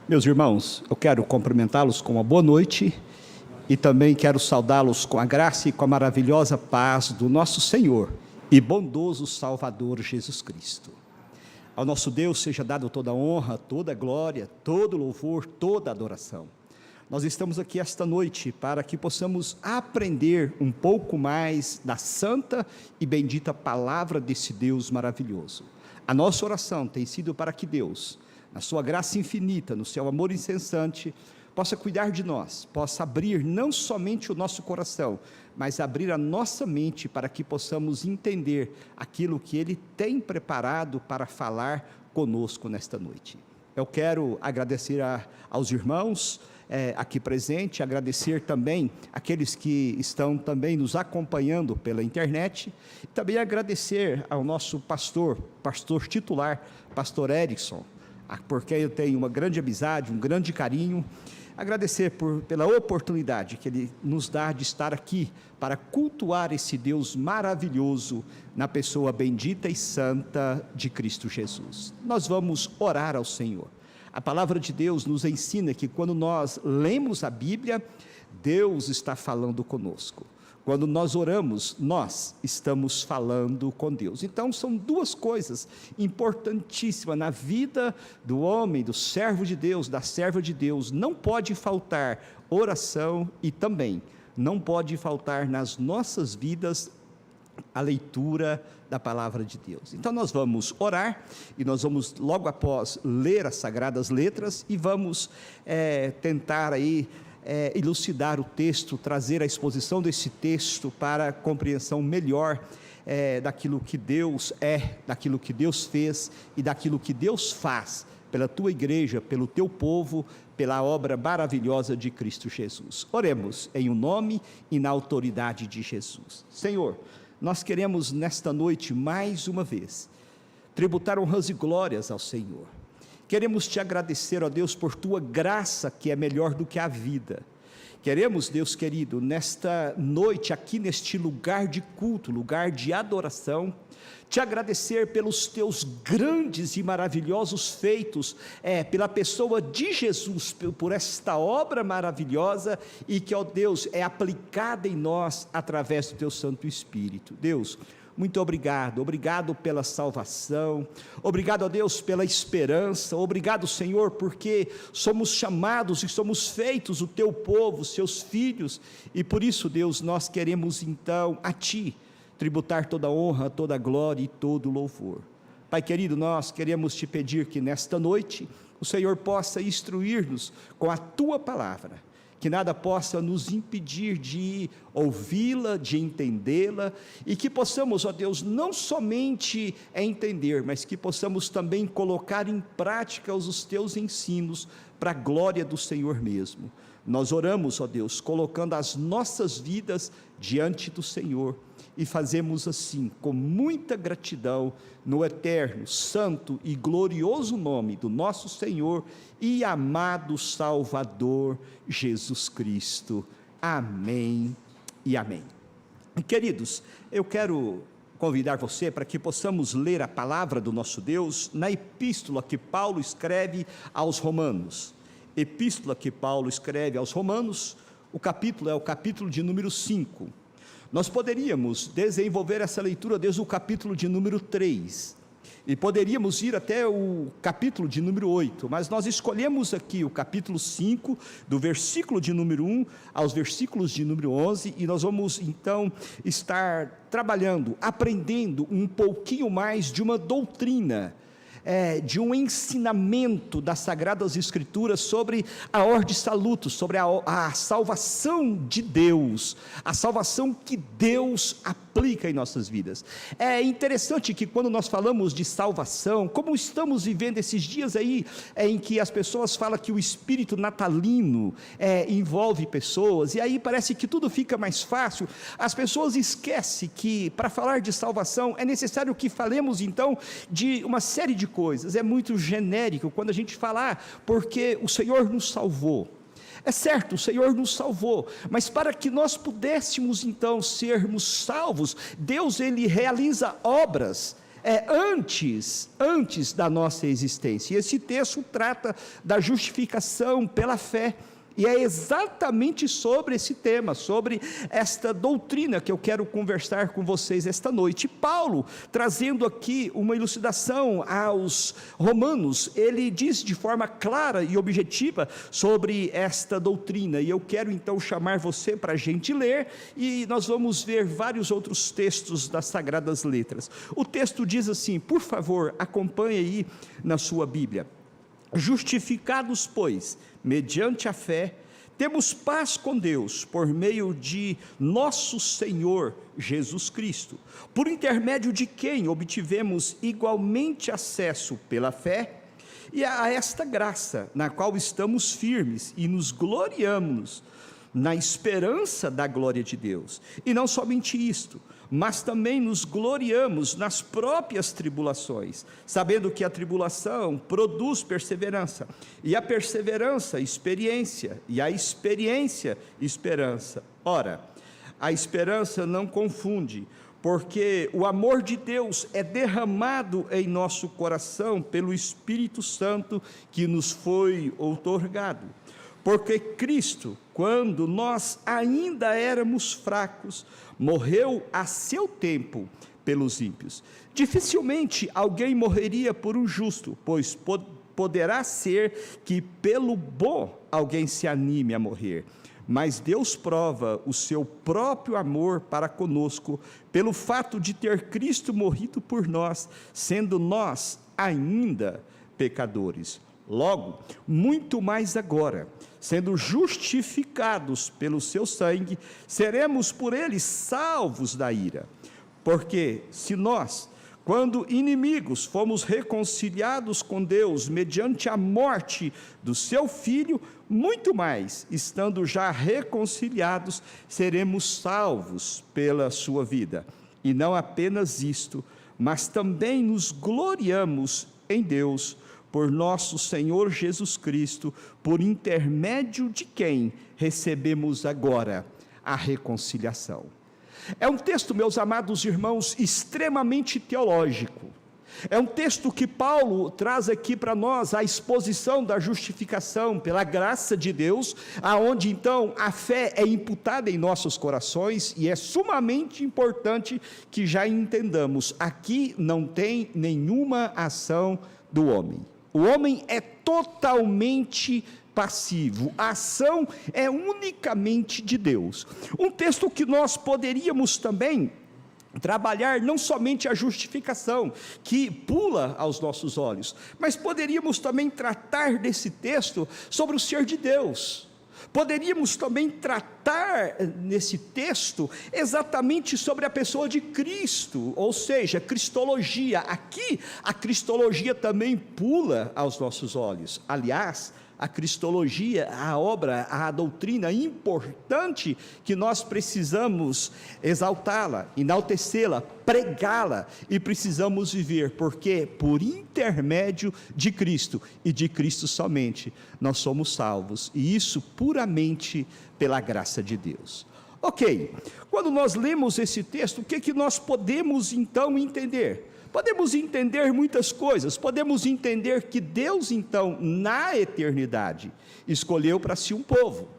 Meus irmãos, eu quero cumprimentá-los com uma boa noite e também quero saudá-los com a graça e com a maravilhosa paz do nosso Senhor e bondoso Salvador Jesus Cristo. Ao nosso Deus seja dado toda a honra, toda a glória, todo o louvor, toda a adoração. Nós estamos aqui esta noite para que possamos aprender um pouco mais da santa e bendita palavra desse Deus maravilhoso. A nossa oração tem sido para que Deus, na sua graça infinita, no seu amor incessante, possa cuidar de nós, possa abrir não somente o nosso coração, mas abrir a nossa mente para que possamos entender aquilo que Ele tem preparado para falar conosco nesta noite. Eu quero agradecer aos irmãos aqui presentes, agradecer também aqueles que estão também nos acompanhando pela internet, e também agradecer ao nosso pastor titular, pastor Erickson, porque eu tenho uma grande amizade, um grande carinho, agradecer pela oportunidade que Ele nos dá de estar aqui, para cultuar esse Deus maravilhoso, na pessoa bendita e santa de Cristo Jesus. Nós vamos orar ao Senhor. A palavra de Deus nos ensina que quando nós lemos a Bíblia, Deus está falando conosco. Quando nós oramos, nós estamos falando com Deus. Então são duas coisas importantíssimas na vida do homem, do servo de Deus, da serva de Deus. Não pode faltar oração e também não pode faltar nas nossas vidas a leitura da palavra de Deus. Então nós vamos orar e nós vamos logo após ler as Sagradas Letras e vamos tentar aí elucidar o texto, trazer a exposição desse texto para a compreensão melhor daquilo que Deus é, daquilo que Deus fez e daquilo que Deus faz pela tua igreja, pelo teu povo, pela obra maravilhosa de Cristo Jesus. Oremos em o nome e na autoridade de Jesus. Senhor, nós queremos nesta noite mais uma vez tributar honras e glórias ao Senhor. Queremos te agradecer, ó Deus, por tua graça que é melhor do que a vida. Queremos, Deus querido, nesta noite aqui neste lugar de culto, lugar de adoração, te agradecer pelos teus grandes e maravilhosos feitos, pela pessoa de Jesus, por esta obra maravilhosa e que, ó Deus, é aplicada em nós através do teu Santo Espírito. Deus, muito obrigado pela salvação, obrigado a Deus pela esperança, obrigado Senhor, porque somos chamados e somos feitos o teu povo, seus filhos, e por isso Deus, nós queremos então a Ti, tributar toda a honra, toda a glória e todo o louvor. Pai querido, nós queremos Te pedir que nesta noite, o Senhor possa instruir-nos com a Tua palavra, que nada possa nos impedir de ouvi-la, de entendê-la, e que possamos, ó Deus, não somente entender, mas que possamos também colocar em prática os teus ensinos, para a glória do Senhor mesmo. Nós oramos, ó Deus, colocando as nossas vidas diante do Senhor, e fazemos assim, com muita gratidão, no eterno, santo e glorioso nome do nosso Senhor e amado Salvador Jesus Cristo. Amém e amém. Queridos, eu quero convidar você para que possamos ler a palavra do nosso Deus na epístola que Paulo escreve aos Romanos. Epístola que Paulo escreve aos Romanos, o capítulo é o capítulo de número 5. Nós poderíamos desenvolver essa leitura desde o capítulo de número 3, e poderíamos ir até o capítulo de número 8, mas nós escolhemos aqui o capítulo 5, do versículo de número 1 aos versículos de número 11, e nós vamos então estar trabalhando, aprendendo um pouquinho mais de uma doutrina, de um ensinamento das Sagradas Escrituras sobre a ordem salutos, sobre a salvação de Deus, a salvação que Deus aplica em nossas vidas. É interessante que quando nós falamos de salvação, como estamos vivendo esses dias aí, em que as pessoas falam que o espírito natalino envolve pessoas, e aí parece que tudo fica mais fácil, as pessoas esquecem que para falar de salvação é necessário que falemos então de uma série de coisas. É muito genérico quando a gente falar, porque o Senhor nos salvou. É certo, o Senhor nos salvou, mas para que nós pudéssemos então sermos salvos, Deus ele realiza obras antes da nossa existência. E esse texto trata da justificação pela fé. E é exatamente sobre esse tema, sobre esta doutrina que eu quero conversar com vocês esta noite. Paulo, trazendo aqui uma elucidação aos romanos, ele diz de forma clara e objetiva sobre esta doutrina. E eu quero então chamar você para a gente ler, e nós vamos ver vários outros textos das Sagradas Letras. O texto diz assim, por favor, acompanhe aí na sua Bíblia. Justificados, pois, mediante a fé, temos paz com Deus, por meio de nosso Senhor Jesus Cristo, por intermédio de quem obtivemos igualmente acesso pela fé, e a esta graça, na qual estamos firmes e nos gloriamos, na esperança da glória de Deus. E não somente isto, mas também nos gloriamos nas próprias tribulações, sabendo que a tribulação produz perseverança, e a perseverança, experiência, e a experiência, esperança. Ora, a esperança não confunde, porque o amor de Deus é derramado em nosso coração pelo Espírito Santo que nos foi outorgado. Porque Cristo, quando nós ainda éramos fracos, morreu a seu tempo pelos ímpios. Dificilmente alguém morreria por um justo, pois poderá ser que pelo bom alguém se anime a morrer. Mas Deus prova o seu próprio amor para conosco, pelo fato de ter Cristo morrido por nós, sendo nós ainda pecadores. Logo, muito mais agora, sendo justificados pelo seu sangue, seremos por ele salvos da ira. Porque se nós, quando inimigos, fomos reconciliados com Deus mediante a morte do seu Filho, muito mais, estando já reconciliados, seremos salvos pela sua vida. E não apenas isto, mas também nos gloriamos em Deus, por nosso Senhor Jesus Cristo, por intermédio de quem recebemos agora a reconciliação. É um texto, meus amados irmãos, extremamente teológico. É um texto que Paulo traz aqui para nós a exposição da justificação pela graça de Deus, aonde então a fé é imputada em nossos corações, e é sumamente importante que já entendamos, aqui não tem nenhuma ação do homem. O homem é totalmente passivo, a ação é unicamente de Deus. Um texto que nós poderíamos também trabalhar não somente a justificação, que pula aos nossos olhos, mas poderíamos também tratar desse texto sobre o ser de Deus. Poderíamos também tratar nesse texto exatamente sobre a pessoa de Cristo, ou seja, cristologia. Aqui a cristologia também pula aos nossos olhos. Aliás, a cristologia, a obra, a doutrina importante que nós precisamos exaltá-la, enaltecê-la, pregá-la, e precisamos viver, porque por intermédio de Cristo e de Cristo somente nós somos salvos, e isso puramente pela graça de Deus. Ok, quando nós lemos esse texto, o que nós podemos então entender? Podemos entender muitas coisas. Podemos entender que Deus então, na eternidade, escolheu para si um povo.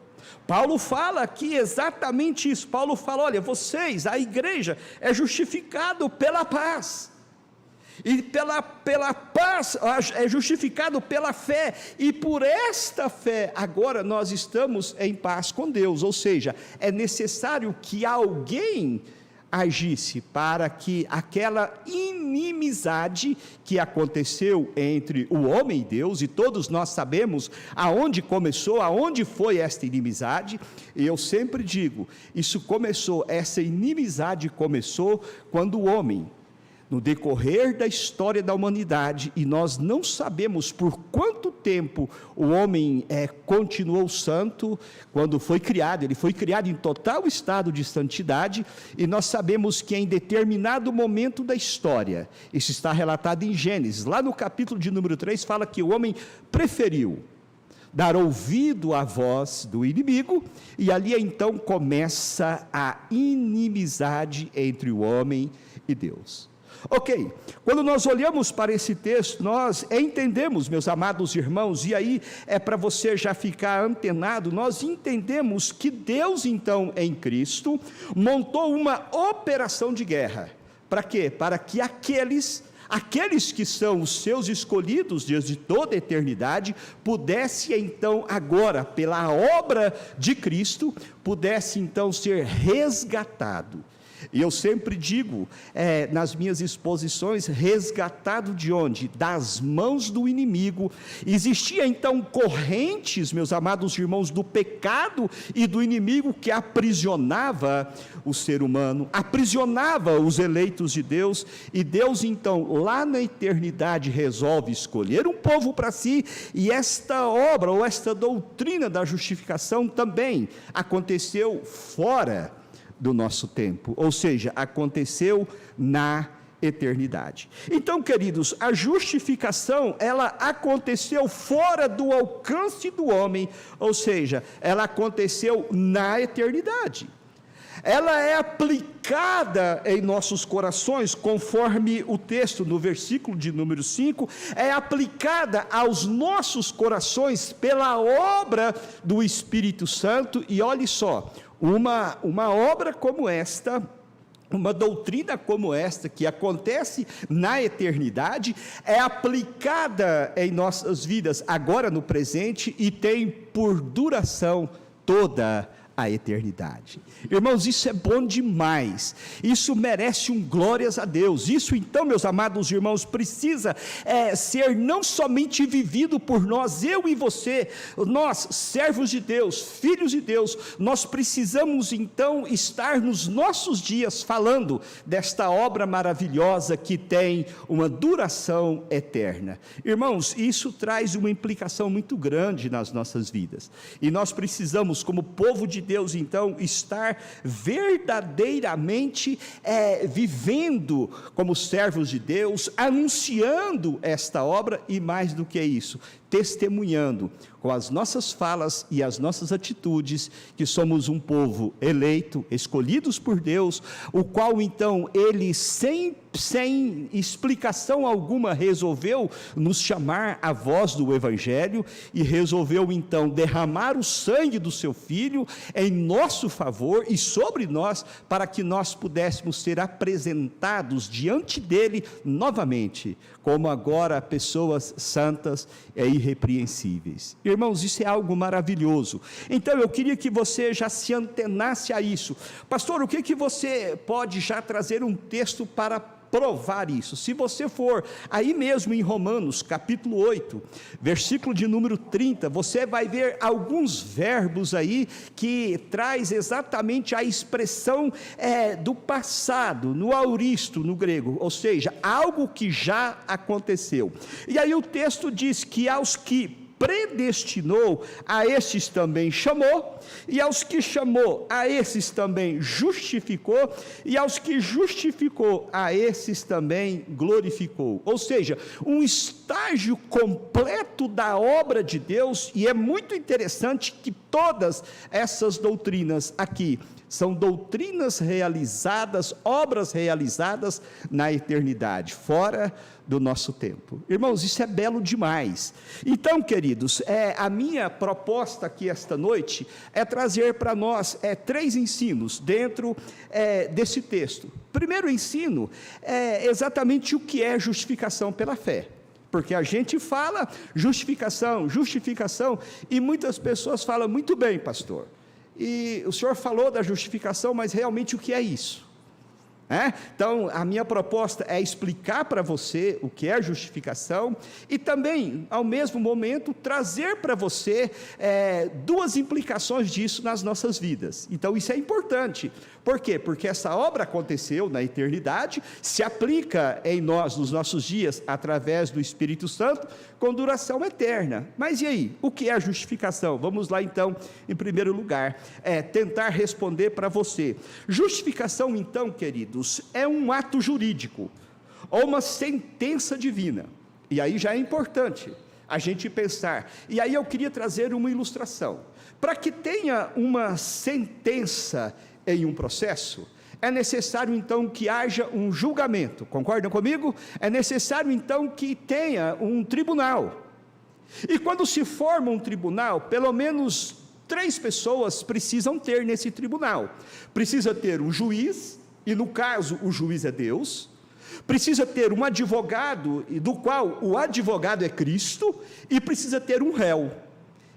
Paulo fala aqui exatamente isso. Paulo fala, olha, vocês, a igreja, é justificado pela paz, e pela paz é justificado pela fé, e por esta fé agora nós estamos em paz com Deus. Ou seja, é necessário que alguém agisse para que aquela inimizade que aconteceu entre o homem e Deus, e todos nós sabemos aonde começou, aonde foi esta inimizade, e eu sempre digo, essa inimizade começou quando o homem, no decorrer da história da humanidade, e nós não sabemos por quanto tempo o homem continuou santo, quando foi criado, ele foi criado em total estado de santidade, e nós sabemos que em determinado momento da história, isso está relatado em Gênesis, lá no capítulo de número 3, fala que o homem preferiu dar ouvido à voz do inimigo, e ali então começa a inimizade entre o homem e Deus. Ok, quando nós olhamos para esse texto, nós entendemos, meus amados irmãos, e aí é para você já ficar antenado, nós entendemos que Deus, então, em Cristo, montou uma operação de guerra. Para quê? Para que aqueles que são os seus escolhidos desde toda a eternidade, pudesse então agora, pela obra de Cristo, pudesse então ser resgatado. E eu sempre digo, nas minhas exposições, resgatado de onde? Das mãos do inimigo. Existia então correntes, meus amados irmãos, do pecado e do inimigo que aprisionava o ser humano, aprisionava os eleitos de Deus, e Deus então, lá na eternidade, resolve escolher um povo para si, e esta obra, ou esta doutrina da justificação também aconteceu fora do nosso tempo, ou seja, aconteceu na eternidade. Então, queridos, a justificação, ela aconteceu fora do alcance do homem, ou seja, ela aconteceu na eternidade. Ela é aplicada em nossos corações, conforme o texto no versículo de número 5, é aplicada aos nossos corações pela obra do Espírito Santo. E olhe só, uma obra como esta, uma doutrina como esta, que acontece na eternidade, é aplicada em nossas vidas agora no presente e tem por duração toda a eternidade. Irmãos, isso é bom demais, isso merece um glórias a Deus. Isso então, meus amados irmãos, precisa ser não somente vivido por nós, eu e você, nós servos de Deus, filhos de Deus, nós precisamos então estar nos nossos dias falando desta obra maravilhosa que tem uma duração eterna. Irmãos, isso traz uma implicação muito grande nas nossas vidas, e nós precisamos, como povo de Deus, então, estar verdadeiramente vivendo como servos de Deus, anunciando esta obra, e mais do que isso, testemunhando com as nossas falas e as nossas atitudes, que somos um povo eleito, escolhidos por Deus, o qual então Ele sem explicação alguma resolveu nos chamar à voz do Evangelho, e resolveu então derramar o sangue do seu Filho em nosso favor e sobre nós, para que nós pudéssemos ser apresentados diante dEle novamente, como agora pessoas santas e irrepreensíveis. Irmãos, isso é algo maravilhoso. Então eu queria que você já se antenasse a isso. Pastor, o que você pode já trazer um texto para provar isso? Se você for aí mesmo em Romanos capítulo 8, versículo de número 30, você vai ver alguns verbos aí que traz exatamente a expressão do passado, no auristo, no grego, ou seja, algo que já aconteceu. E aí o texto diz que aos que predestinou, a estes também chamou, e aos que chamou, a esses também justificou, e aos que justificou, a esses também glorificou. Ou seja, um estágio completo da obra de Deus. E é muito interessante que todas essas doutrinas aqui são doutrinas realizadas, obras realizadas na eternidade, fora do nosso tempo. Irmãos, isso é belo demais. Então, queridos, a minha proposta aqui esta noite é trazer para nós 3 ensinos dentro desse texto. Primeiro ensino é exatamente o que é justificação pela fé. Porque a gente fala justificação, e muitas pessoas falam: muito bem, pastor, e o senhor falou da justificação, mas realmente o que é isso? Então, a minha proposta é explicar para você o que é justificação, e também, ao mesmo momento, trazer para você 2 implicações disso nas nossas vidas. Então, isso é importante. Por quê? Porque essa obra aconteceu na eternidade, se aplica em nós, nos nossos dias, através do Espírito Santo, com duração eterna. Mas e aí? O que é a justificação? Vamos lá então, em primeiro lugar, tentar responder para você. Justificação, então, queridos, é um ato jurídico, ou uma sentença divina. E aí já é importante a gente pensar. E aí eu queria trazer uma ilustração. Para que tenha uma sentença em um processo, é necessário então que haja um julgamento, concordam comigo? É necessário então que tenha um tribunal, e quando se forma um tribunal, pelo menos 3 pessoas precisam ter nesse tribunal. Precisa ter um juiz, e no caso o juiz é Deus. Precisa ter um advogado, do qual o advogado é Cristo, e precisa ter um réu,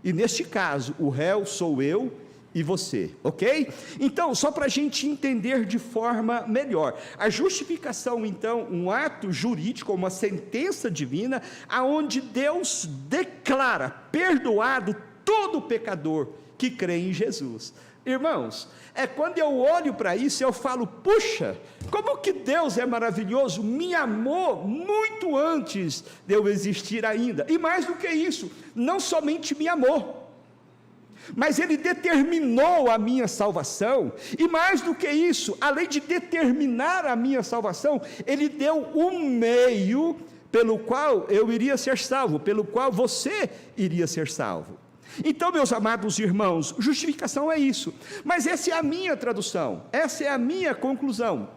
e neste caso o réu sou eu e você, ok? Então, só para a gente entender de forma melhor, a justificação então, um ato jurídico, uma sentença divina, aonde Deus declara perdoado todo pecador que crê em Jesus. Irmãos, quando eu olho para isso, eu falo, puxa, como que Deus é maravilhoso, me amou muito antes de eu existir ainda, e mais do que isso, não somente me amou, mas Ele determinou a minha salvação, e mais do que isso, além de determinar a minha salvação, Ele deu um meio pelo qual eu iria ser salvo, pelo qual você iria ser salvo. Então, meus amados irmãos, justificação é isso, mas essa é a minha tradução, essa é a minha conclusão.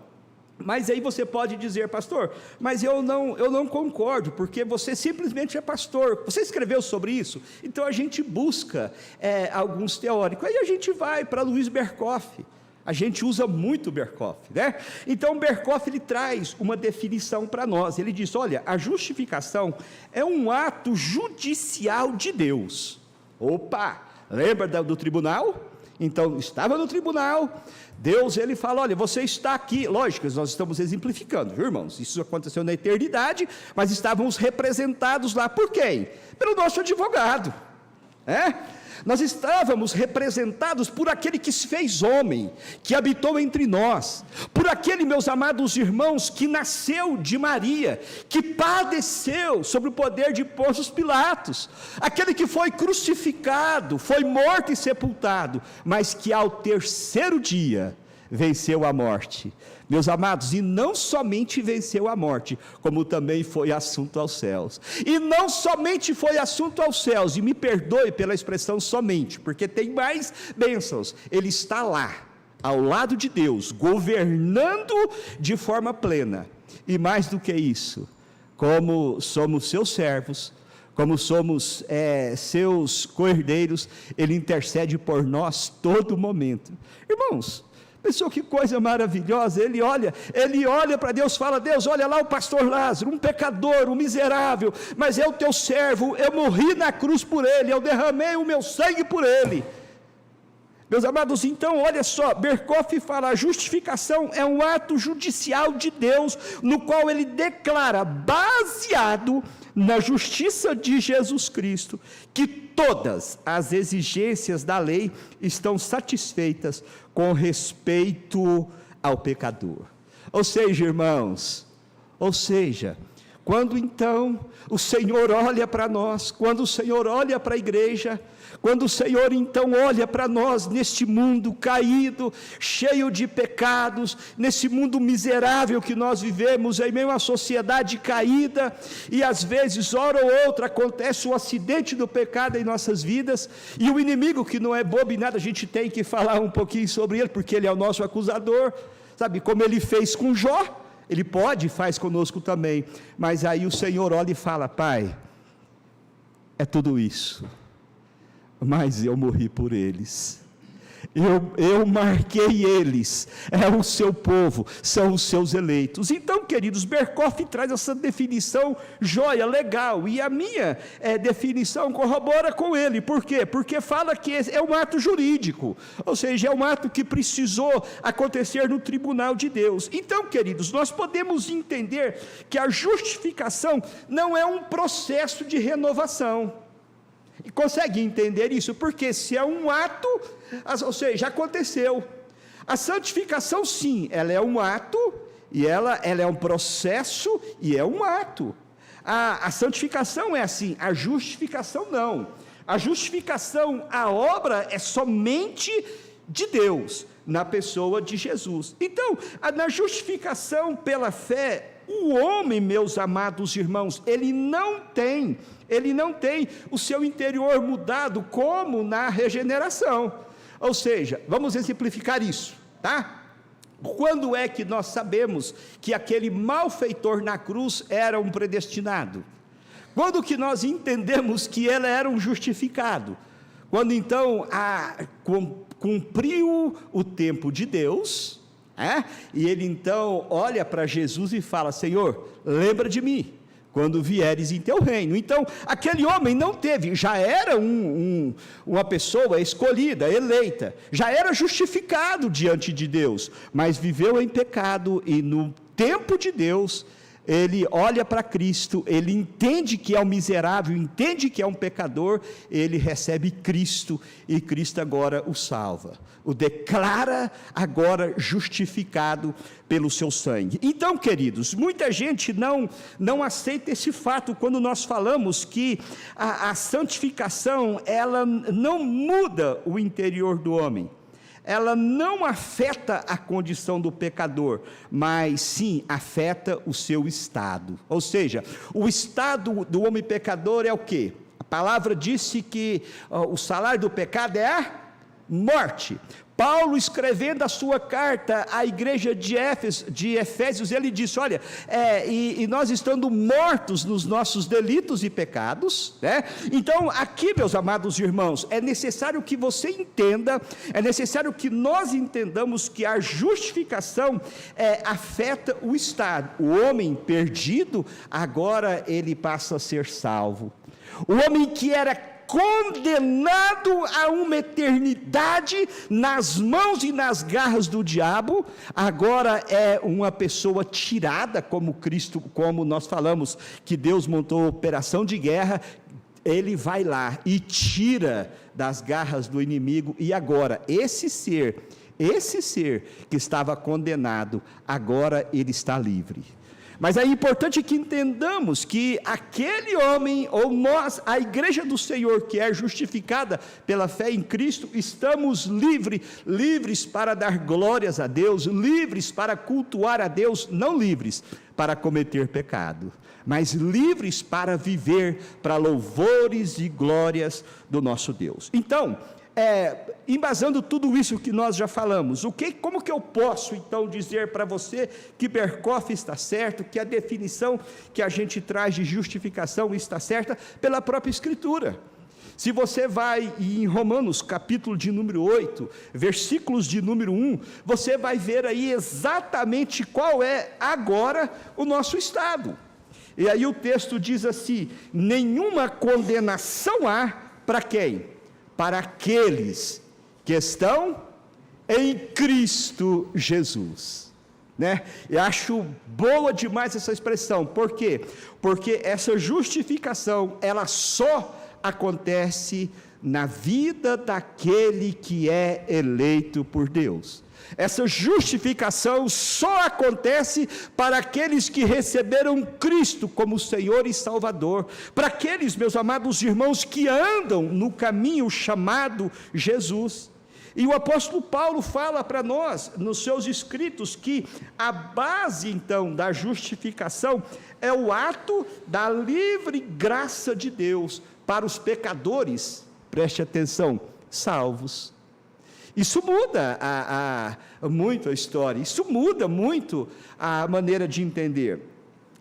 Mas aí você pode dizer, pastor, mas eu não concordo, porque você simplesmente é pastor, você escreveu sobre isso? Então a gente busca alguns teóricos, aí a gente vai para Luiz Berkoff, a gente usa muito Berkoff, né? Então Berkoff, ele traz uma definição para nós, ele diz, olha, a justificação é um ato judicial de Deus. Opa, lembra do tribunal? Então, estava no tribunal, Deus, ele fala, olha, você está aqui, lógico, nós estamos exemplificando, viu, irmãos? Isso aconteceu na eternidade, mas estávamos representados lá por quem? Pelo nosso advogado, nós estávamos representados por aquele que se fez homem, que habitou entre nós, por aquele, meus amados irmãos, que nasceu de Maria, que padeceu sob o poder de Pôncio Pilatos, aquele que foi crucificado, foi morto e sepultado, mas que ao 3º dia venceu a morte, meus amados, e não somente venceu a morte, como também foi assunto aos céus, e não somente foi assunto aos céus, e me perdoe pela expressão somente, porque tem mais bênçãos, ele está lá, ao lado de Deus, governando de forma plena, e mais do que isso, como somos seus servos, como somos seus cordeiros, ele intercede por nós todo momento. Irmãos, pessoal, que coisa maravilhosa, ele olha para Deus, fala, Deus, olha lá o pastor Lázaro, um pecador, um miserável, mas é o teu servo, eu morri na cruz por ele, eu derramei o meu sangue por ele. Meus amados, então, olha só, Berkoff fala, a justificação é um ato judicial de Deus, no qual ele declara, baseado na justiça de Jesus Cristo, que todas as exigências da lei estão satisfeitas com respeito ao pecador. Ou seja, irmãos, quando então o Senhor olha para nós, quando o Senhor olha para a igreja, quando o Senhor então olha para nós neste mundo caído, cheio de pecados, nesse mundo miserável que nós vivemos, em meio a uma sociedade caída, e às vezes, hora ou outra, acontece o acidente do pecado em nossas vidas, e o inimigo, que não é bobo em nada, a gente tem que falar um pouquinho sobre ele, porque ele é o nosso acusador, sabe, como ele fez com Jó, ele pode e faz conosco também, mas aí o Senhor olha e fala, Pai, é tudo isso, mas eu morri por eles, eu marquei eles, é o seu povo, são os seus eleitos. Então, queridos, Berkoff traz essa definição joia, legal, e a minha definição corrobora com ele. Por quê? Porque fala que é um ato jurídico, ou seja, é um ato que precisou acontecer no tribunal de Deus. Então, queridos, nós podemos entender que a justificação não é um processo de renovação. E consegue entender isso? Porque se é um ato, ou seja, aconteceu. A santificação, sim, ela é um ato, e ela é um processo, e é um ato. A santificação é assim, a justificação não. A justificação, a obra é somente de Deus, na pessoa de Jesus. Então, na justificação pela fé, o homem, meus amados irmãos, ele não tem o seu interior mudado como na regeneração. Ou seja, vamos exemplificar isso, tá? Quando é que nós sabemos que aquele malfeitor na cruz era um predestinado? Quando que nós entendemos que ele era um justificado? Quando então cumpriu o tempo de Deus, e ele então olha para Jesus e fala: Senhor, lembra de mim quando vieres em teu reino. Então, aquele homem não teve, já era uma pessoa escolhida, eleita, já era justificado diante de Deus, mas viveu em pecado, e no tempo de Deus, ele olha para Cristo, ele entende que é um miserável, entende que é um pecador, ele recebe Cristo, e Cristo agora o salva, o declara agora justificado pelo seu sangue. Então, queridos, muita gente não aceita esse fato quando nós falamos que a santificação, ela não muda o interior do homem, ela não afeta a condição do pecador, mas sim afeta o seu estado. Ou seja, o estado do homem pecador é o quê? A palavra disse que o salário do pecado é a morte. Paulo, escrevendo a sua carta à igreja de Efésios, ele disse: olha, e nós estando mortos nos nossos delitos e pecados, então aqui, meus amados irmãos, é necessário que você entenda, é necessário que nós entendamos que a justificação afeta o estado. O homem perdido, agora ele passa a ser salvo. O homem que era condenado a uma eternidade nas mãos e nas garras do diabo, agora é uma pessoa tirada, como Cristo, como nós falamos, que Deus montou operação de guerra, ele vai lá e tira das garras do inimigo, e agora esse ser que estava condenado, agora ele está livre. Mas é importante que entendamos que aquele homem, ou nós, a igreja do Senhor, que é justificada pela fé em Cristo, estamos livres para dar glórias a Deus, livres para cultuar a Deus, não livres para cometer pecado, mas livres para viver para louvores e glórias do nosso Deus. Então, embasando tudo isso que nós já falamos, como que eu posso então dizer para você que Berkoff está certo, que a definição que a gente traz de justificação está certa? Pela própria Escritura. Se você vai em Romanos, capítulo de número 8, versículos de número 1, você vai ver aí exatamente qual é agora o nosso estado. E aí o texto diz assim: nenhuma condenação há para quem? Para aqueles que estão em Cristo Jesus, Eu acho boa demais essa expressão. Por quê? Porque essa justificação, ela só acontece na vida daquele que é eleito por Deus. Essa justificação só acontece para aqueles que receberam Cristo como Senhor e Salvador, para aqueles, meus amados irmãos, que andam no caminho chamado Jesus. E o apóstolo Paulo fala para nós, nos seus escritos, que a base então da justificação é o ato da livre graça de Deus para os pecadores, preste atenção, salvos. Isso muda muito a história, isso muda muito a maneira de entender.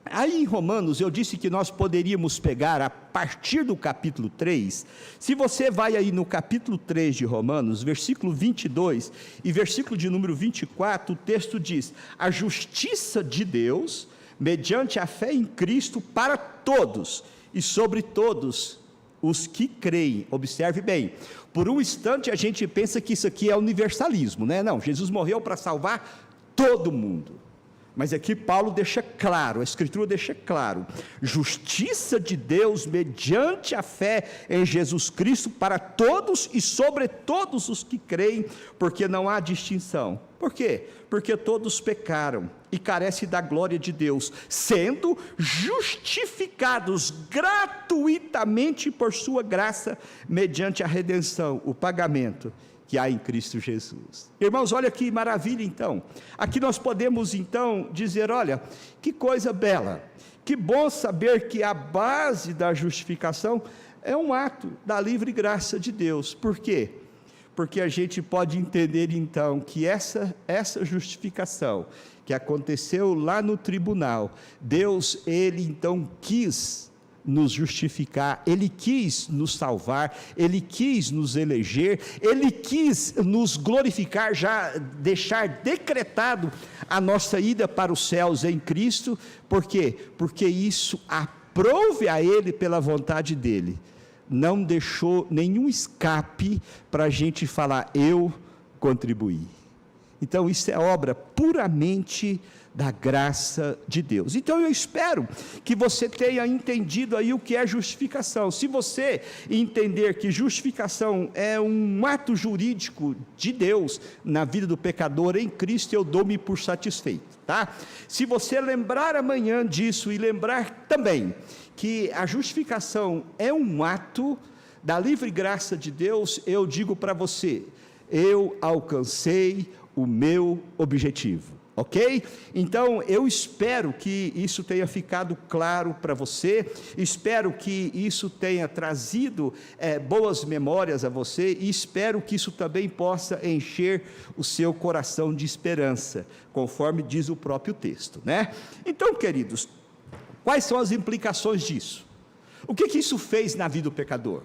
Aí em Romanos, eu disse que nós poderíamos pegar a partir do capítulo 3, se você vai aí no capítulo 3 de Romanos, versículo 22 e versículo de número 24, o texto diz: a justiça de Deus, mediante a fé em Cristo, para todos e sobre todos os que creem. Observe bem, por um instante a gente pensa que isso aqui é universalismo, Não, Jesus morreu para salvar todo mundo. Mas aqui Paulo deixa claro, a Escritura deixa claro: justiça de Deus mediante a fé em Jesus Cristo para todos e sobre todos os que creem, porque não há distinção. Por quê? Porque todos pecaram e carecem da glória de Deus, sendo justificados gratuitamente por sua graça, mediante a redenção, o pagamento que há em Cristo Jesus. Irmãos, olha que maravilha então. Aqui nós podemos então dizer: olha, que coisa bela, que bom saber que a base da justificação é um ato da livre graça de Deus. Por quê? porque a gente pode entender então que essa justificação que aconteceu lá no tribunal, Deus, Ele então quis nos justificar, Ele quis nos salvar, Ele quis nos eleger, Ele quis nos glorificar, já deixar decretado a nossa ida para os céus em Cristo. Por quê? Porque isso aprove a Ele pela vontade dEle, não deixou nenhum escape para a gente falar, eu contribuí. Então isso é obra puramente da graça de Deus. Então eu espero que você tenha entendido aí o que é justificação. Se você entender que justificação é um ato jurídico de Deus na vida do pecador em Cristo, eu dou-me por satisfeito, tá? Se você lembrar amanhã disso e lembrar também que a justificação é um ato da livre graça de Deus, eu digo para você, eu alcancei o meu objetivo. Ok? Então eu espero que isso tenha ficado claro para você, espero que isso tenha trazido boas memórias a você, e espero que isso também possa encher o seu coração de esperança, conforme diz o próprio texto, né? Então, queridos, quais são as implicações disso? O que isso fez na vida do pecador?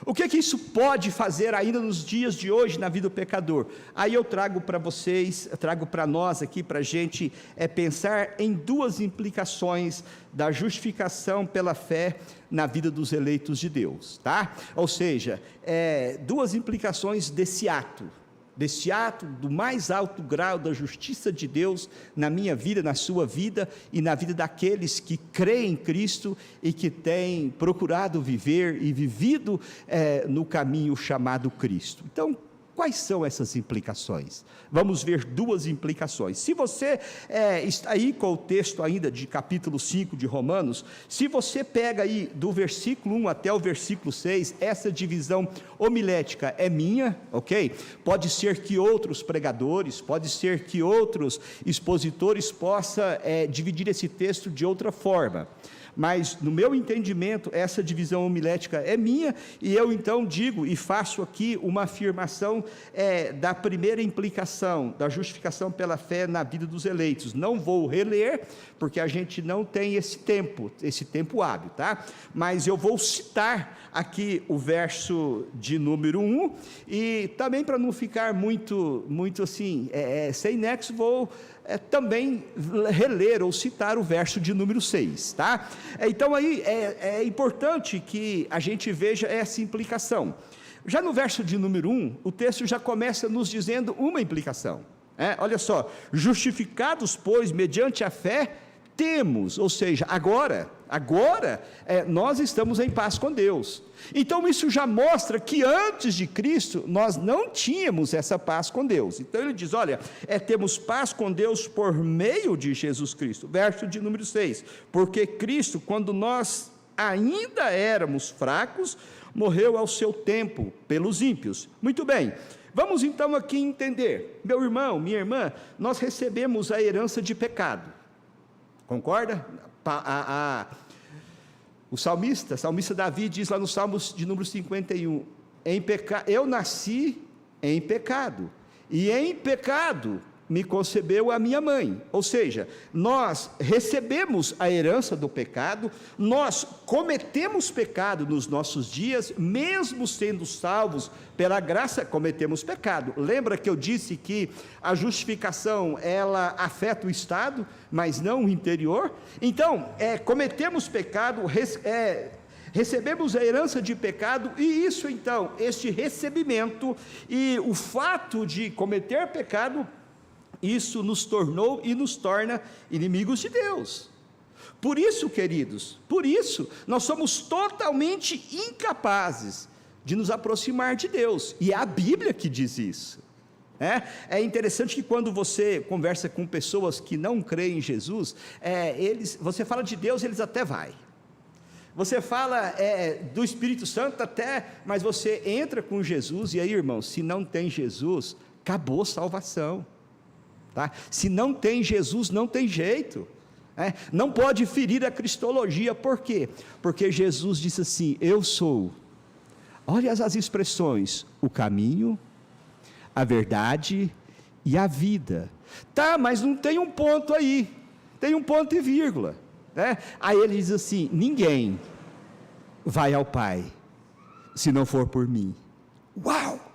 O que isso pode fazer ainda nos dias de hoje na vida do pecador? Aí eu trago para vocês, trago para nós aqui, para a gente pensar em duas implicações da justificação pela fé na vida dos eleitos de Deus, tá? Ou seja, duas implicações desse ato do mais alto grau da justiça de Deus na minha vida, na sua vida e na vida daqueles que creem em Cristo e que têm procurado viver e vivido no caminho chamado Cristo. Então, quais são essas implicações? Vamos ver duas implicações. Se você está aí com o texto ainda de capítulo 5 de Romanos, se você pega aí do versículo 1 até o versículo 6, essa divisão homilética é minha, ok? Pode ser que outros pregadores, pode ser que outros expositores possam dividir esse texto de outra forma. Mas no meu entendimento, essa divisão homilética é minha, e eu então digo e faço aqui uma afirmação da primeira implicação, da justificação pela fé na vida dos eleitos. Não vou reler, porque a gente não tem esse tempo hábil, tá? Mas eu vou citar aqui o verso de número 1, e também para não ficar muito assim, sem nexo, vou também reler ou citar o verso de número 6, tá? Então aí é importante que a gente veja essa implicação. Já no verso de número 1, o texto já começa nos dizendo uma implicação. Olha só, justificados, pois, mediante a fé, temos, ou seja, agora nós estamos em paz com Deus. Então isso já mostra que antes de Cristo nós não tínhamos essa paz com Deus. Então ele diz, olha, temos paz com Deus por meio de Jesus Cristo. Verso de número 6, porque Cristo, quando nós ainda éramos fracos, morreu ao seu tempo pelos ímpios. Muito bem, vamos então aqui entender, meu irmão, minha irmã, nós recebemos a herança de pecado, concorda? O salmista Davi diz lá no Salmos de número 51, eu nasci em pecado, e em pecado me concebeu a minha mãe. Ou seja, nós recebemos a herança do pecado, nós cometemos pecado nos nossos dias, mesmo sendo salvos pela graça, cometemos pecado. Lembra que eu disse que a justificação, ela afeta o estado, mas não o interior? Então, cometemos pecado, recebemos a herança de pecado, e isso então, este recebimento e o fato de cometer pecado, isso nos tornou e nos torna inimigos de Deus. Por isso, queridos, nós somos totalmente incapazes de nos aproximar de Deus, e é a Bíblia que diz isso. É interessante que quando você conversa com pessoas que não creem em Jesus, você fala de Deus, eles até vai. Você fala do Espírito Santo até, mas você entra com Jesus, e aí, irmão, se não tem Jesus, acabou a salvação. Tá? Se não tem Jesus, não tem jeito, não pode ferir a cristologia. Por quê? Porque Jesus disse assim, eu sou Olha as expressões: o caminho, a verdade e a vida. Tá, mas não tem um ponto aí, tem um ponto e vírgula, né? Aí ele diz assim: ninguém vai ao Pai se não for por mim. Uau!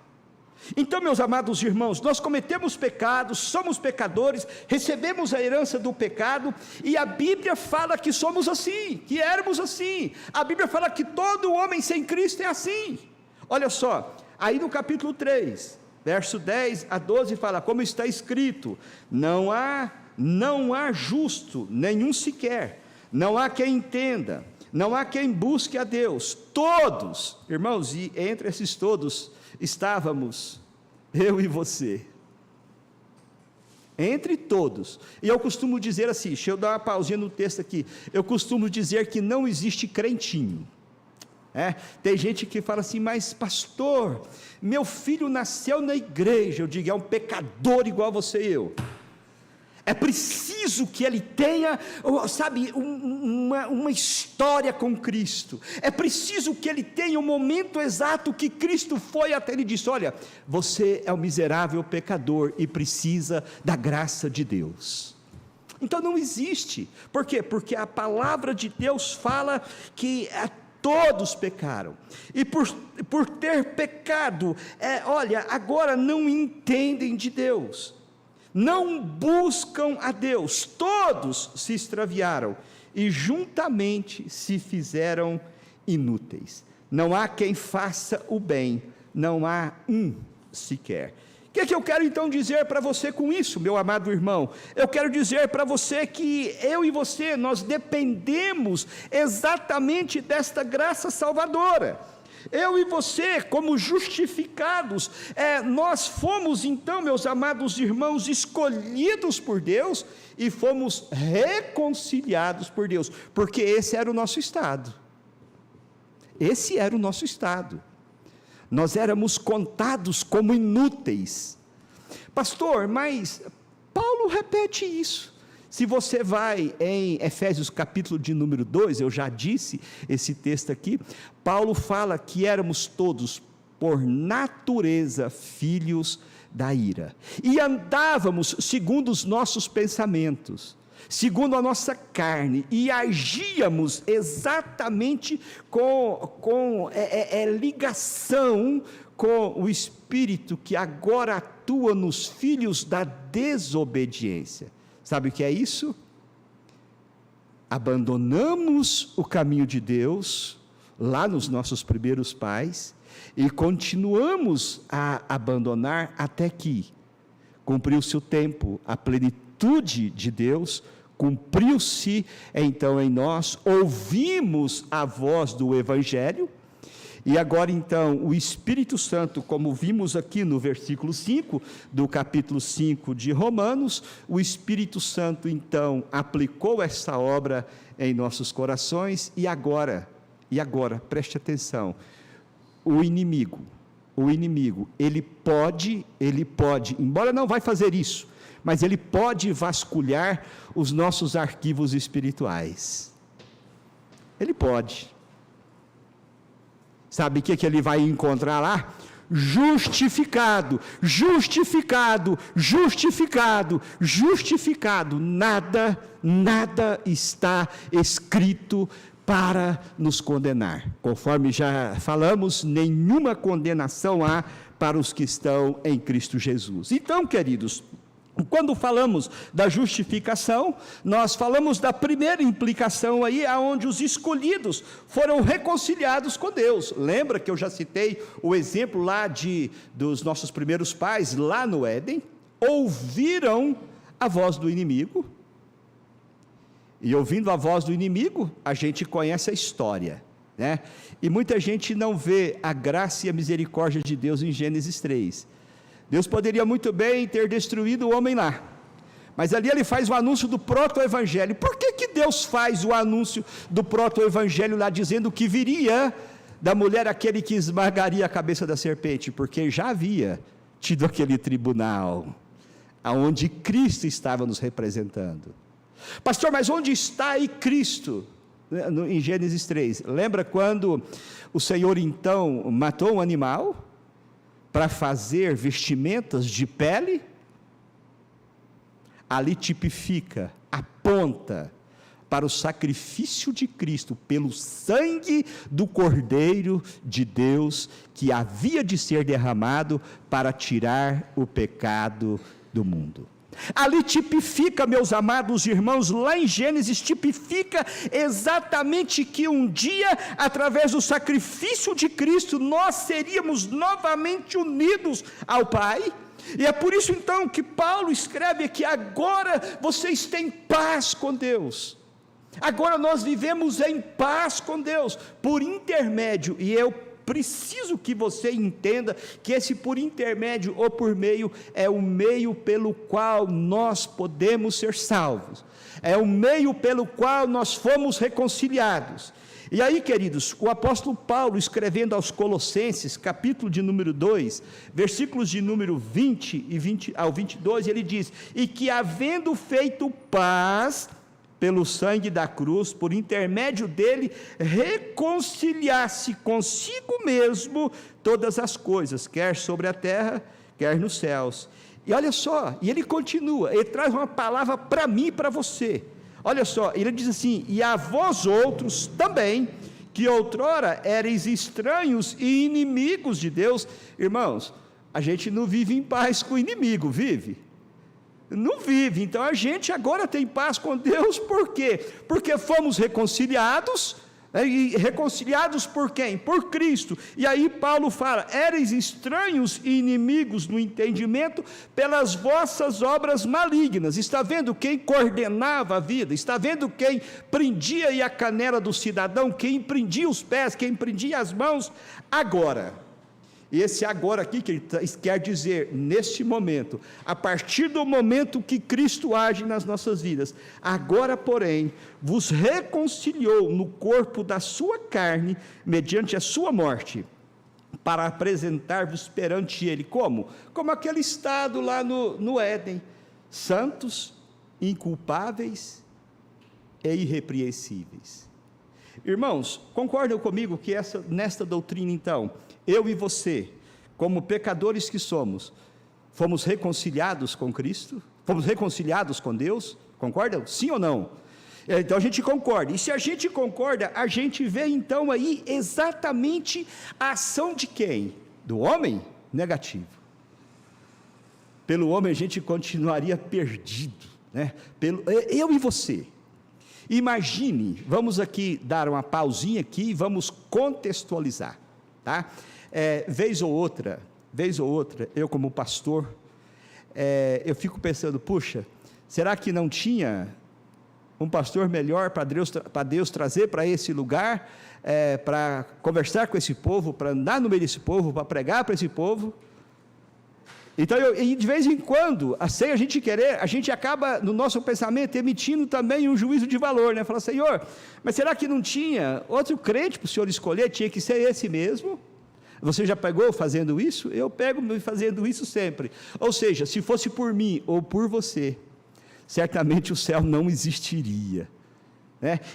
Então, meus amados irmãos, nós cometemos pecados, somos pecadores, recebemos a herança do pecado, e a Bíblia fala que somos assim, que éramos assim. A Bíblia fala que todo homem sem Cristo é assim. Olha só, aí no capítulo 3, verso 10 a 12 fala: como está escrito, não há justo nenhum sequer, não há quem entenda, não há quem busque a Deus. Todos, irmãos, e entre esses todos estávamos eu e você, entre todos. E eu costumo dizer assim, deixa eu dar uma pausinha no texto aqui, eu costumo dizer que não existe crentinho. Tem gente que fala assim: mas pastor, meu filho nasceu na igreja. Eu digo: é um pecador igual você e eu. É preciso que ele tenha, sabe, uma história com Cristo. É preciso que ele tenha o momento exato que Cristo foi até ele e disse: olha, você é um miserável pecador e precisa da graça de Deus. Então não existe. Por quê? Porque a palavra de Deus fala que todos pecaram, e por ter pecado, olha, agora não entendem de Deus, não buscam a Deus, todos se extraviaram e juntamente se fizeram inúteis. Não há quem faça o bem, não há um sequer. O que eu quero então dizer para você com isso, meu amado irmão? Eu quero dizer para você que eu e você, nós dependemos exatamente desta graça salvadora. Eu e você, como justificados, nós fomos então, meus amados irmãos, escolhidos por Deus e fomos reconciliados por Deus, porque esse era o nosso estado. Esse era o nosso estado. Nós éramos contados como inúteis. Pastor, mas Paulo repete isso. Se você vai em Efésios capítulo de número 2, eu já disse esse texto aqui, Paulo fala que éramos todos, por natureza, filhos da ira, e andávamos segundo os nossos pensamentos, segundo a nossa carne, e agíamos exatamente com ligação com o Espírito que agora atua nos filhos da desobediência. Sabe o que é isso? Abandonamos o caminho de Deus, lá nos nossos primeiros pais, e continuamos a abandonar até que cumpriu-se o tempo, a plenitude de Deus cumpriu-se então em nós, ouvimos a voz do Evangelho, e agora então o Espírito Santo, como vimos aqui no versículo 5 do capítulo 5 de Romanos, o Espírito Santo então aplicou essa obra em nossos corações, e agora, preste atenção, o inimigo, ele pode, embora não vai fazer isso, mas ele pode vasculhar os nossos arquivos espirituais. Ele pode. Sabe o que ele vai encontrar lá? Justificado, justificado, justificado, justificado. Nada está escrito para nos condenar. Conforme já falamos, nenhuma condenação há para os que estão em Cristo Jesus. Então, queridos, quando falamos da justificação, nós falamos da primeira implicação aí, aonde os escolhidos foram reconciliados com Deus. Lembra que eu já citei o exemplo lá dos nossos primeiros pais, lá no Éden, ouviram a voz do inimigo, e ouvindo a voz do inimigo, a gente conhece a história, né? E muita gente não vê a graça e a misericórdia de Deus em Gênesis 3, Deus poderia muito bem ter destruído o homem lá, mas ali ele faz o anúncio do proto-evangelho. Por que Deus faz o anúncio do proto-evangelho lá, dizendo que viria da mulher aquele que esmagaria a cabeça da serpente? Porque já havia tido aquele tribunal, aonde Cristo estava nos representando. Pastor, mas onde está aí Cristo? em Gênesis 3. Lembra quando o Senhor então matou um animal para fazer vestimentas de pele? Ali tipifica, aponta para o sacrifício de Cristo, pelo sangue do Cordeiro de Deus, que havia de ser derramado para tirar o pecado do mundo. Ali tipifica, meus amados irmãos, lá em Gênesis, tipifica exatamente que um dia, através do sacrifício de Cristo, nós seríamos novamente unidos ao Pai. E é por isso então que Paulo escreve que agora vocês têm paz com Deus. Agora nós vivemos em paz com Deus, por intermédio, e eu preciso que você entenda que esse por intermédio ou por meio é o meio pelo qual nós podemos ser salvos, é o meio pelo qual nós fomos reconciliados. E aí, queridos, o apóstolo Paulo, escrevendo aos Colossenses, capítulo de número 2, versículos de número 20 ao 22, ele diz: e que havendo feito paz pelo sangue da cruz, por intermédio dele, reconciliasse consigo mesmo todas as coisas, quer sobre a terra, quer nos céus. E olha só, e ele continua, ele traz uma palavra para mim e para você. Olha só, ele diz assim: e a vós outros também, que outrora erais estranhos e inimigos de Deus. Irmãos, a gente não vive em paz com o inimigo, vive? Não vive. Então a gente agora tem paz com Deus, por quê? Porque fomos reconciliados, e reconciliados por quem? Por Cristo. E aí Paulo fala: eres estranhos e inimigos no entendimento pelas vossas obras malignas. Está vendo quem coordenava a vida? Está vendo quem prendia a canela do cidadão, quem prendia os pés, quem prendia as mãos? Agora, e esse agora aqui que ele quer dizer, neste momento, a partir do momento que Cristo age nas nossas vidas, agora porém, vos reconciliou no corpo da sua carne, mediante a sua morte, para apresentar-vos perante ele, como? Como aquele estado lá no Éden, santos, inculpáveis e irrepreensíveis. Irmãos, concordam comigo que nesta doutrina então, eu e você, como pecadores que somos, fomos reconciliados com Cristo? Fomos reconciliados com Deus? Concordam? Sim ou não? Então a gente concorda, e se a gente concorda, a gente vê então aí exatamente a ação de quem? Do homem? Negativo. Pelo homem a gente continuaria perdido, né? Eu e você. Imagine, vamos aqui dar uma pausinha aqui e vamos contextualizar, tá? Vez ou outra, eu como pastor, eu fico pensando, puxa, será que não tinha um pastor melhor para Deus trazer para esse lugar, para conversar com esse povo, para andar no meio desse povo, para pregar para esse povo? Então, e de vez em quando, sem a gente acaba, no nosso pensamento, emitindo também um juízo de valor, né? Fala: Senhor, mas será que não tinha outro crente para o Senhor escolher? Tinha que ser esse mesmo? Você já pegou fazendo isso? Eu pego fazendo isso sempre. Ou seja, se fosse por mim ou por você, certamente o céu não existiria.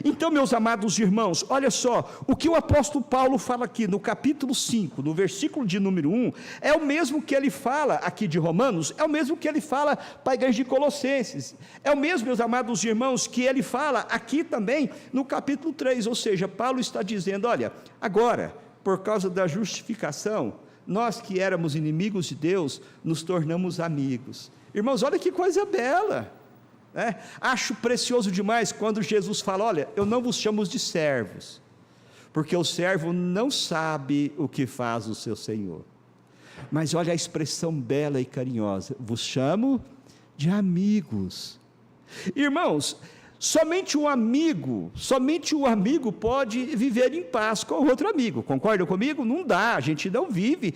Então, meus amados irmãos, olha só, o que o apóstolo Paulo fala aqui no capítulo 5, no versículo de número 1, é o mesmo que ele fala aqui de Romanos, é o mesmo que ele fala para a igreja de Colossenses, é o mesmo, meus amados irmãos, que ele fala aqui também no capítulo 3, ou seja, Paulo está dizendo: olha, agora, por causa da justificação, nós que éramos inimigos de Deus, nos tornamos amigos. Irmãos, olha que coisa bela! Acho precioso demais quando Jesus fala: olha, eu não vos chamo de servos, porque o servo não sabe o que faz o seu Senhor, mas olha a expressão bela e carinhosa: vos chamo de amigos. Irmãos, somente um amigo pode viver em paz com o outro amigo. Concordam comigo? Não dá, a gente não vive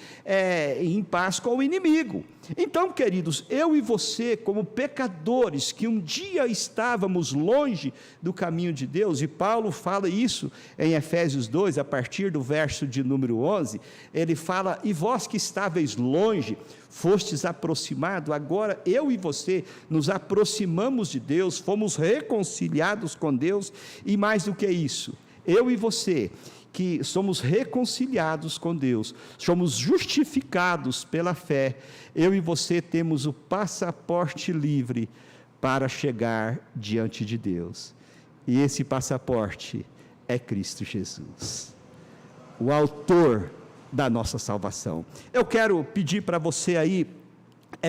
em paz com o inimigo. Então, queridos, eu e você, como pecadores, que um dia estávamos longe do caminho de Deus, e Paulo fala isso em Efésios 2, a partir do verso de número 11, ele fala: e vós que estáveis longe, fostes aproximados, agora eu e você nos aproximamos de Deus, fomos reconciliados com Deus, e mais do que isso, eu e você, que somos reconciliados com Deus, somos justificados pela fé, eu e você temos o passaporte livre para chegar diante de Deus, e esse passaporte é Cristo Jesus, o autor da nossa salvação. Eu quero pedir para você aí,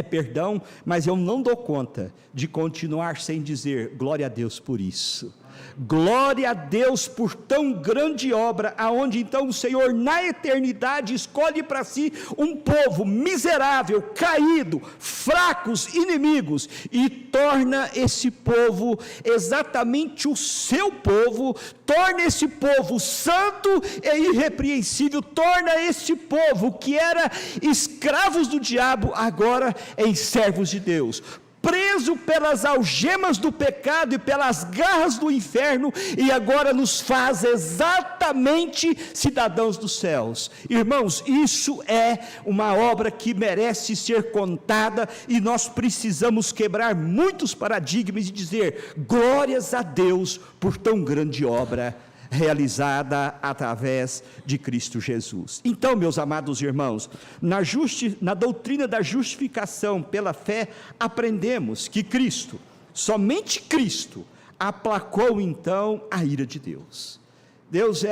perdão, mas eu não dou conta de continuar sem dizer glória a Deus por isso. Glória a Deus por tão grande obra, aonde então o Senhor na eternidade escolhe para si um povo miserável, caído, fracos, inimigos, e torna esse povo exatamente o seu povo, torna esse povo santo e irrepreensível, torna esse povo que era escravos do diabo, agora em servos de Deus, preso pelas algemas do pecado e pelas garras do inferno, e agora nos faz exatamente cidadãos dos céus. Irmãos, isso é uma obra que merece ser contada, e nós precisamos quebrar muitos paradigmas e dizer glórias a Deus por tão grande obra realizada através de Cristo Jesus. Então, meus amados irmãos, na doutrina da justificação pela fé, aprendemos que Cristo, somente Cristo, aplacou então a ira de Deus. Deus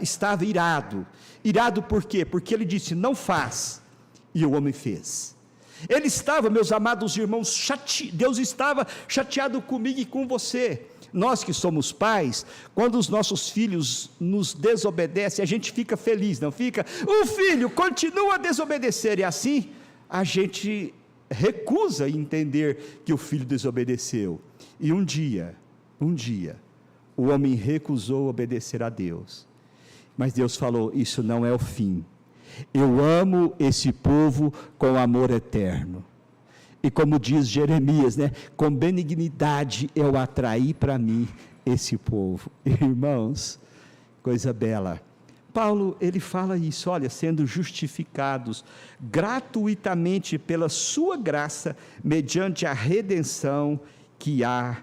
estava irado por quê? Porque ele disse: não faz, e o homem fez. Ele estava, meus amados irmãos, Deus estava chateado comigo e com você. Nós que somos pais, quando os nossos filhos nos desobedecem, a gente fica feliz, não fica? O filho continua a desobedecer, e assim a gente recusa entender que o filho desobedeceu. E um dia, o homem recusou obedecer a Deus, mas Deus falou: isso não é o fim, eu amo esse povo com amor eterno. E como diz Jeremias, com benignidade eu atraí para mim esse povo. Irmãos, coisa bela. Paulo, ele fala isso, olha, sendo justificados gratuitamente pela sua graça, mediante a redenção que há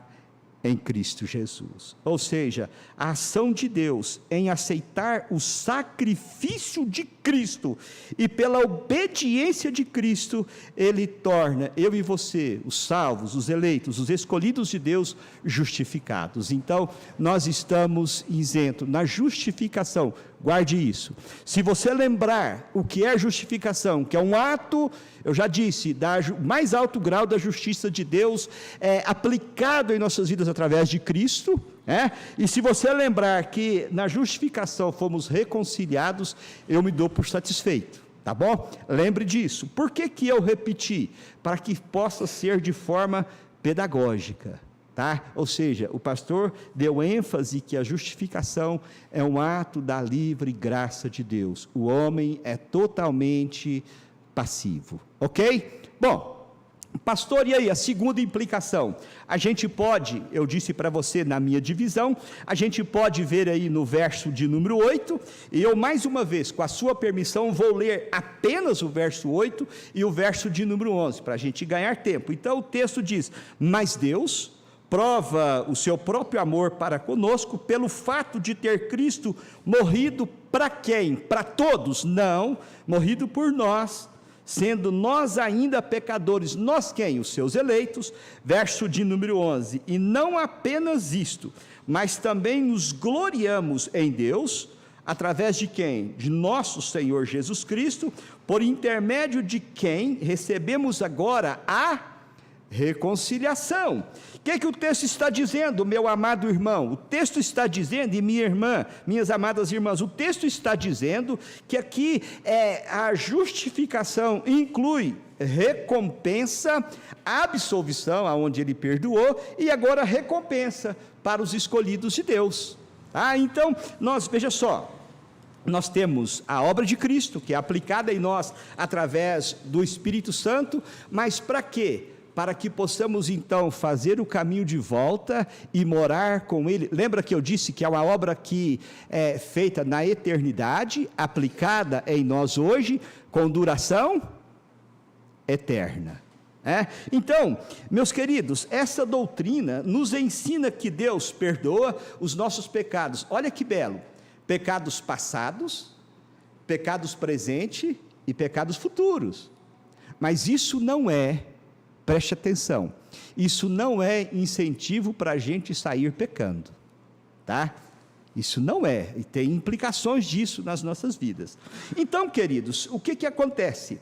em Cristo Jesus. Ou seja, a ação de Deus em aceitar o sacrifício de Cristo, e pela obediência de Cristo, ele torna eu e você, os salvos, os eleitos, os escolhidos de Deus, justificados. Então, nós estamos isentos na justificação. Guarde isso. Se você lembrar o que é justificação, que é um ato, eu já disse, mais alto grau da justiça de Deus, aplicado em nossas vidas através de Cristo, e se você lembrar que na justificação fomos reconciliados, eu me dou por satisfeito, tá bom? Lembre disso. Por que eu repeti? Para que possa ser de forma pedagógica. Tá? Ou seja, o pastor deu ênfase que a justificação é um ato da livre graça de Deus. O homem é totalmente passivo, ok? Bom, pastor, e aí a segunda implicação? A gente pode, eu disse para você na minha divisão, a gente pode ver aí no verso de número 8, e eu mais uma vez, com a sua permissão, vou ler apenas o verso 8 e o verso de número 11, para a gente ganhar tempo. Então o texto diz: mas Deus prova o seu próprio amor para conosco pelo fato de ter Cristo morrido para quem? Para todos? Não, morrido por nós, sendo nós ainda pecadores. Nós quem? Os seus eleitos. Verso de número 11: e não apenas isto, mas também nos gloriamos em Deus, através de quem? De nosso Senhor Jesus Cristo, por intermédio de quem recebemos agora a reconciliação. O que o texto está dizendo, meu amado irmão? O texto está dizendo, e minha irmã, minhas amadas irmãs, o texto está dizendo que aqui a justificação inclui recompensa, absolvição, aonde ele perdoou, e agora recompensa para os escolhidos de Deus. Então, veja só, nós temos a obra de Cristo, que é aplicada em nós através do Espírito Santo, mas para quê? Para que possamos então fazer o caminho de volta e morar com Ele. Lembra que eu disse que é uma obra que é feita na eternidade, aplicada em nós hoje, com duração eterna. Então, meus queridos, essa doutrina nos ensina que Deus perdoa os nossos pecados. Olha que belo: pecados passados, pecados presentes e pecados futuros. Mas isso não é, preste atenção, isso não é incentivo para a gente sair pecando, tá? Isso não é, e tem implicações disso nas nossas vidas. Então, queridos, o que acontece?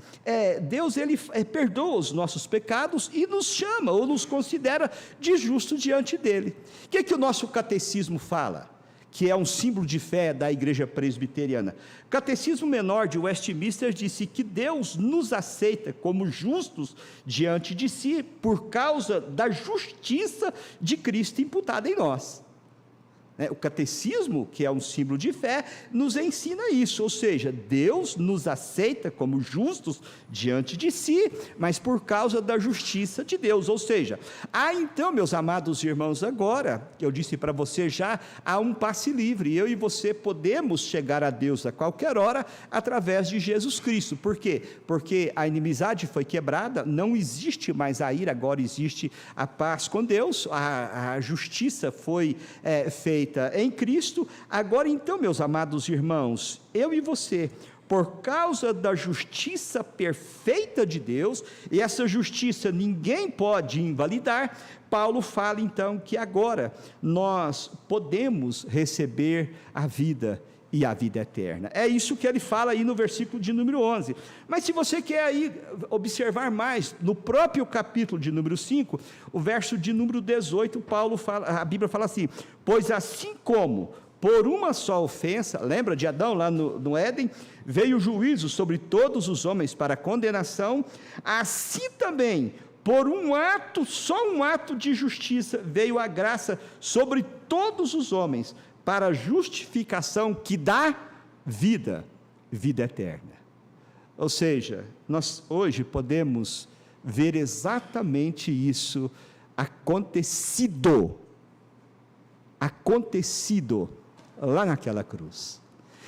Deus, Ele perdoa os nossos pecados e nos chama, ou nos considera de justo diante dEle. O que o nosso catecismo fala? Que é um símbolo de fé da igreja presbiteriana. O Catecismo Menor de Westminster disse que Deus nos aceita como justos diante de si, por causa da justiça de Cristo imputada em nós. O catecismo, que é um símbolo de fé, nos ensina isso, ou seja, Deus nos aceita como justos diante de si, mas por causa da justiça de Deus, ou seja, então, meus amados irmãos, agora, eu disse para você já, há um passe livre, eu e você podemos chegar a Deus a qualquer hora, através de Jesus Cristo. Por quê? Porque a inimizade foi quebrada, não existe mais a ira, agora existe a paz com Deus, a justiça foi feita em Cristo. Agora então, meus amados irmãos, eu e você, por causa da justiça perfeita de Deus, e essa justiça ninguém pode invalidar, Paulo fala então que agora nós podemos receber a vida e a vida eterna. É isso que ele fala aí no versículo de número 11. Mas se você quer aí observar mais, no próprio capítulo de número 5, o verso de número 18, a Bíblia fala assim: pois assim como por uma só ofensa, lembra de Adão lá no Éden, veio o juízo sobre todos os homens para condenação, assim também, por só um ato de justiça, veio a graça sobre todos os homens, para a justificação que dá vida eterna. Ou seja, nós hoje podemos ver exatamente isso acontecido lá naquela cruz.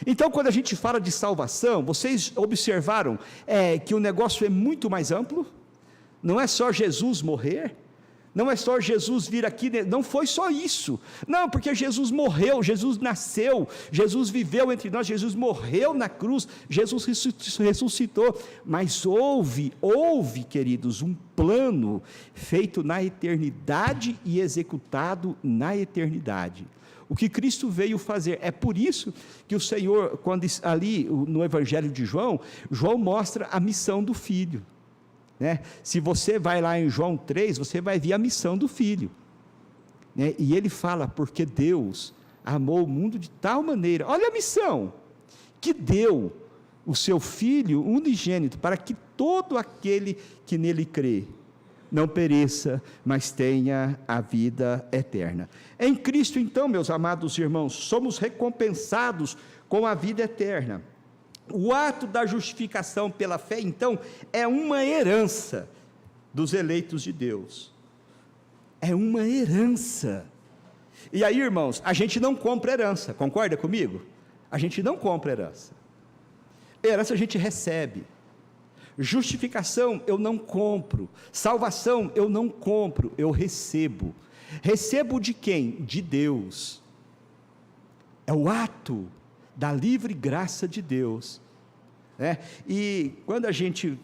Então, quando a gente fala de salvação, vocês observaram que o negócio é muito mais amplo? Não é só Jesus morrer, não é só Jesus vir aqui, não foi só isso, não, porque Jesus morreu, Jesus nasceu, Jesus viveu entre nós, Jesus morreu na cruz, Jesus ressuscitou, mas houve, queridos, um plano feito na eternidade e executado na eternidade. O que Cristo veio fazer, é por isso que o Senhor, quando ali no Evangelho de João, João mostra a missão do Filho. Se você vai lá em João 3, você vai ver a missão do Filho, e ele fala, porque Deus amou o mundo de tal maneira, olha a missão, que deu o seu Filho unigênito, para que todo aquele que nele crê, não pereça, mas tenha a vida eterna. Em Cristo então, meus amados irmãos, somos recompensados com a vida eterna. O ato da justificação pela fé, então, é uma herança dos eleitos de Deus. É uma herança. E aí, irmãos, a gente não compra herança, concorda comigo? A gente não compra herança. Herança a gente recebe. Justificação eu não compro. Salvação eu não compro, eu recebo. Recebo de quem? De Deus. É o ato da livre graça de Deus. E quando a gente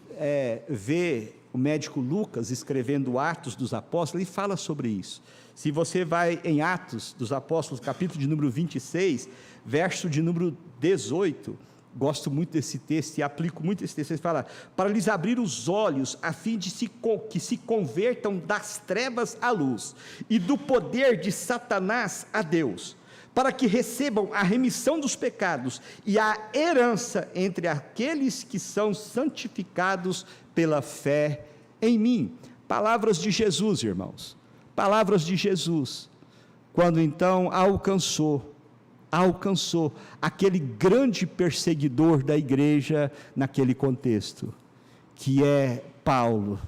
vê o médico Lucas escrevendo Atos dos Apóstolos, ele fala sobre isso. Se você vai em Atos dos Apóstolos, capítulo de número 26, verso de número 18, gosto muito desse texto e aplico muito esse texto, ele fala, para lhes abrir os olhos, a fim de que se convertam das trevas à luz, e do poder de Satanás a Deus, para que recebam a remissão dos pecados e a herança entre aqueles que são santificados pela fé em mim. Palavras de Jesus, irmãos, palavras de Jesus, quando então alcançou alcançou aquele grande perseguidor da igreja naquele contexto, que é Paulo.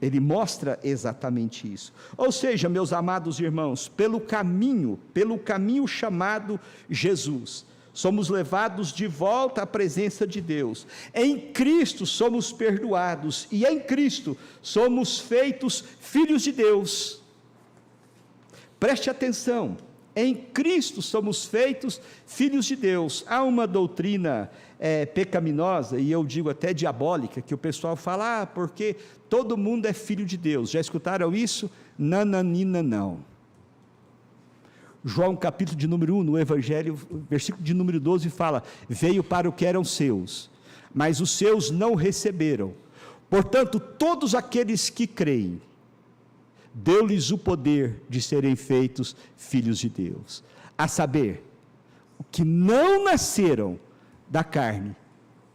Ele mostra exatamente isso. Ou seja, meus amados irmãos, pelo caminho chamado Jesus, somos levados de volta à presença de Deus. Em Cristo somos perdoados, e em Cristo somos feitos filhos de Deus. Preste atenção, em Cristo somos feitos filhos de Deus. Há uma doutrina pecaminosa, e eu digo até diabólica, que o pessoal fala, porque todo mundo é filho de Deus. Já escutaram isso? Nananina, não. João capítulo de número 1, no Evangelho, versículo de número 12, fala, veio para o que eram seus, mas os seus não receberam. Portanto, todos aqueles que creem, deu-lhes o poder de serem feitos filhos de Deus, a saber, que não nasceram da carne,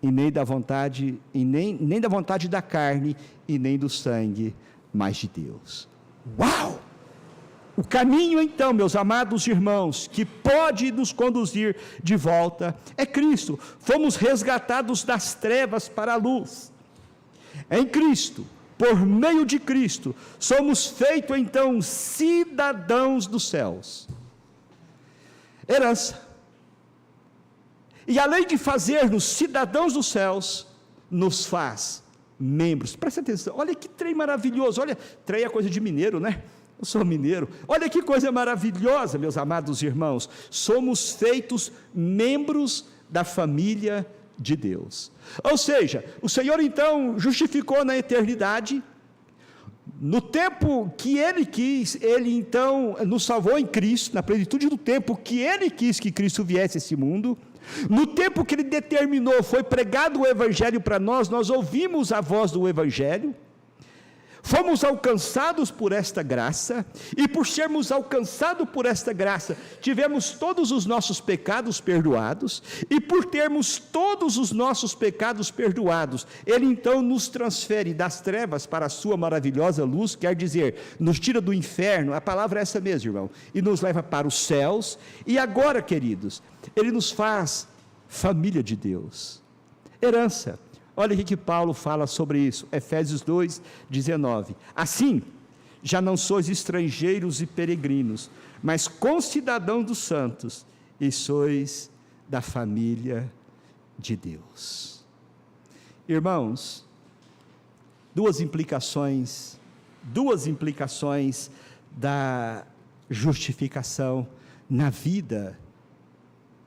e nem da vontade, nem da vontade da carne, e nem do sangue, mas de Deus. Uau! O caminho então, meus amados irmãos, que pode nos conduzir de volta, é Cristo. Fomos resgatados das trevas para a luz. Em Cristo, por meio de Cristo, somos feitos então cidadãos dos céus. Herança. E além de fazer-nos cidadãos dos céus, nos faz membros. Presta atenção, olha que trem maravilhoso. Olha, trem é coisa de mineiro, né? Eu sou mineiro. Olha que coisa maravilhosa, meus amados irmãos. Somos feitos membros da família de Deus. Ou seja, o Senhor então justificou na eternidade, no tempo que Ele quis, Ele então nos salvou em Cristo, na plenitude do tempo que Ele quis que Cristo viesse a esse mundo. No tempo que Ele determinou, foi pregado o Evangelho para nós, nós ouvimos a voz do Evangelho, fomos alcançados por esta graça, e por sermos alcançados por esta graça, tivemos todos os nossos pecados perdoados, e por termos todos os nossos pecados perdoados, Ele então nos transfere das trevas para a sua maravilhosa luz, quer dizer, nos tira do inferno, a palavra é essa mesmo, irmão, e nos leva para os céus. E agora, queridos, Ele nos faz família de Deus, herança. Olha o que Paulo fala sobre isso, Efésios 2, 19. Assim, já não sois estrangeiros e peregrinos, mas concidadãos dos santos, e sois da família de Deus. Irmãos, duas implicações da justificação na vida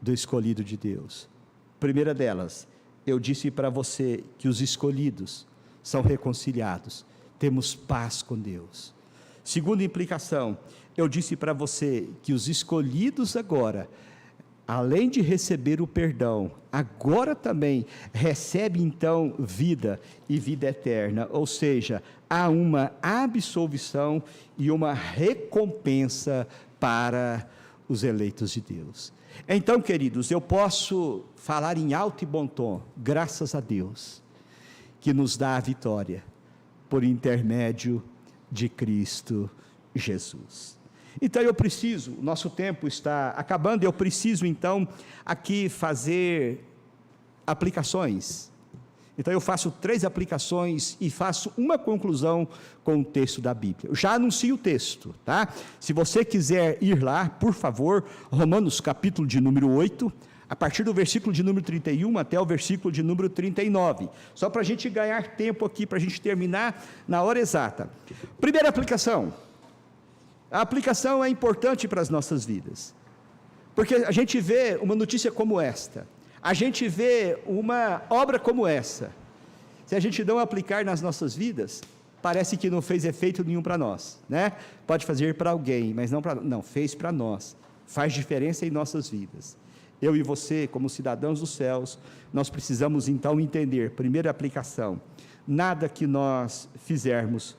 do escolhido de Deus. Primeira delas, eu disse para você que os escolhidos são reconciliados, temos paz com Deus. Segunda implicação, eu disse para você que os escolhidos agora, além de receber o perdão, agora também recebe então vida e vida eterna, ou seja, há uma absolvição e uma recompensa para os eleitos de Deus. Então, queridos, eu posso falar em alto e bom tom, graças a Deus, que nos dá a vitória, por intermédio de Cristo Jesus. Então eu preciso, o nosso tempo está acabando, eu preciso então aqui fazer aplicações. Então eu faço 3 aplicações e faço uma conclusão com o texto da Bíblia. Eu já anuncio o texto, tá? Se você quiser ir lá, por favor, Romanos capítulo de número 8, a partir do versículo de número 31 até o versículo de número 39. Só para a gente ganhar tempo aqui, para a gente terminar na hora exata. Primeira aplicação. A aplicação é importante para as nossas vidas. Porque a gente vê uma notícia como esta. A gente vê uma obra como essa, se a gente não aplicar nas nossas vidas, parece que não fez efeito nenhum para nós, né? Pode fazer para alguém, mas não, fez para nós, faz diferença em nossas vidas. Eu e você, como cidadãos dos céus, nós precisamos então entender, primeira aplicação, nada que nós fizermos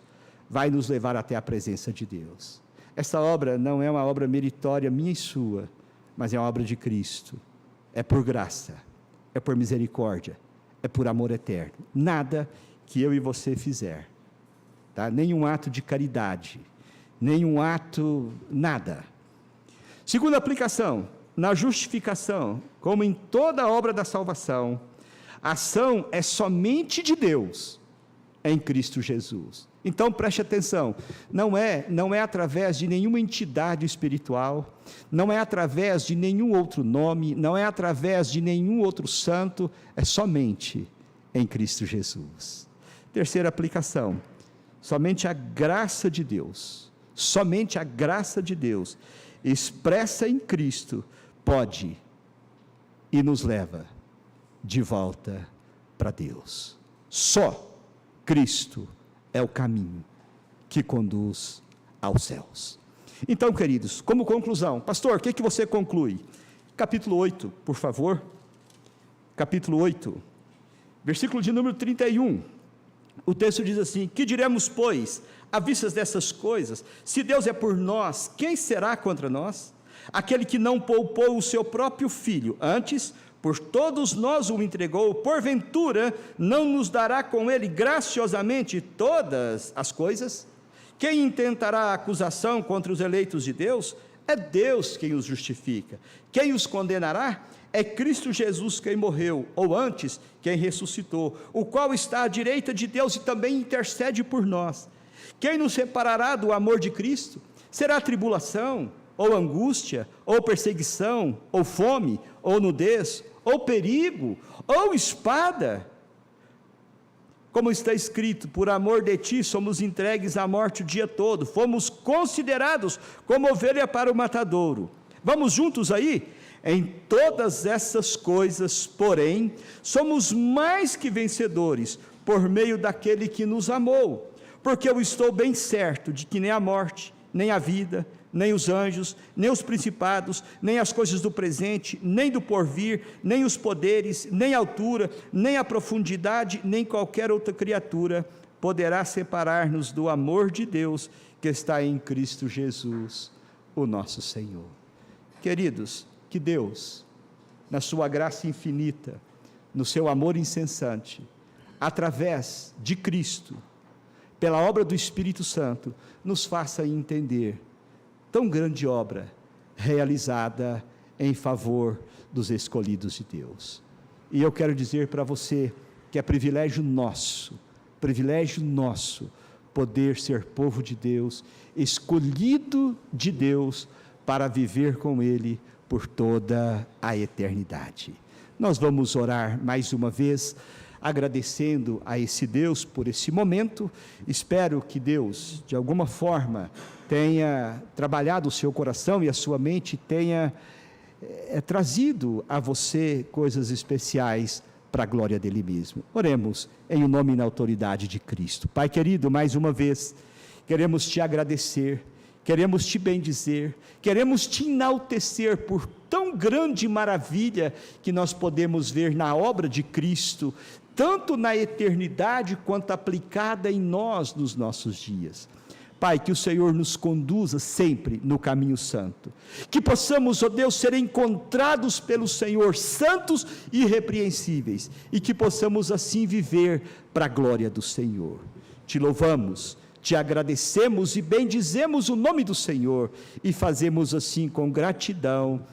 vai nos levar até a presença de Deus. Essa obra não é uma obra meritória minha e sua, mas é uma obra de Cristo. É por graça, é por misericórdia, é por amor eterno. Nada que eu e você fizer, tá? Nenhum ato de caridade, nenhum ato, nada. Segunda aplicação: na justificação, como em toda a obra da salvação, a ação é somente de Deus em Cristo Jesus. Então preste atenção, não é através de nenhuma entidade espiritual, não é através de nenhum outro nome, não é através de nenhum outro santo, é somente em Cristo Jesus. Terceira aplicação: somente a graça de Deus, somente a graça de Deus, expressa em Cristo, pode e nos leva de volta para Deus. Só Cristo é o caminho que conduz aos céus. Então, queridos, como conclusão, pastor, o que você conclui? Capítulo 8, por favor. Capítulo 8, versículo de número 31. O texto diz assim: que diremos, pois, à vista dessas coisas? Se Deus é por nós, quem será contra nós? Aquele que não poupou o seu próprio filho, antes por todos nós o entregou, porventura não nos dará com ele graciosamente todas as coisas? Quem intentará acusação contra os eleitos de Deus? É Deus quem os justifica. Quem os condenará? É Cristo Jesus quem morreu, ou antes, quem ressuscitou, o qual está à direita de Deus e também intercede por nós. Quem nos separará do amor de Cristo? Será tribulação, ou angústia, ou perseguição, ou fome, ou nudez, ou perigo, ou espada? Como está escrito: por amor de ti somos entregues à morte o dia todo, fomos considerados como ovelha para o matadouro. Vamos juntos aí? Em todas essas coisas, porém, somos mais que vencedores, por meio daquele que nos amou, porque eu estou bem certo de que nem a morte, nem a vida, nem os anjos, nem os principados, nem as coisas do presente, nem do porvir, nem os poderes, nem a altura, nem a profundidade, nem qualquer outra criatura poderá separar-nos do amor de Deus que está em Cristo Jesus, o nosso Senhor. Queridos, que Deus, na sua graça infinita, no seu amor incessante, através de Cristo, pela obra do Espírito Santo, nos faça entender tão grande obra realizada em favor dos escolhidos de Deus. E eu quero dizer para você que é privilégio nosso, poder ser povo de Deus, escolhido de Deus, para viver com Ele por toda a eternidade. Nós vamos orar mais uma vez, agradecendo a esse Deus por esse momento. Espero que Deus, de alguma forma, tenha trabalhado o seu coração e a sua mente, tenha trazido a você coisas especiais para a glória dele mesmo. Oremos em o nome e na autoridade de Cristo. Pai querido, mais uma vez, queremos te agradecer, queremos te bendizer, queremos te enaltecer por tão grande maravilha que nós podemos ver na obra de Cristo, tanto na eternidade quanto aplicada em nós nos nossos dias. Pai, que o Senhor nos conduza sempre no caminho santo, que possamos, ó Deus, ser encontrados pelo Senhor santos e irrepreensíveis, e que possamos assim viver para a glória do Senhor. Te louvamos, te agradecemos e bendizemos o nome do Senhor, e fazemos assim com gratidão,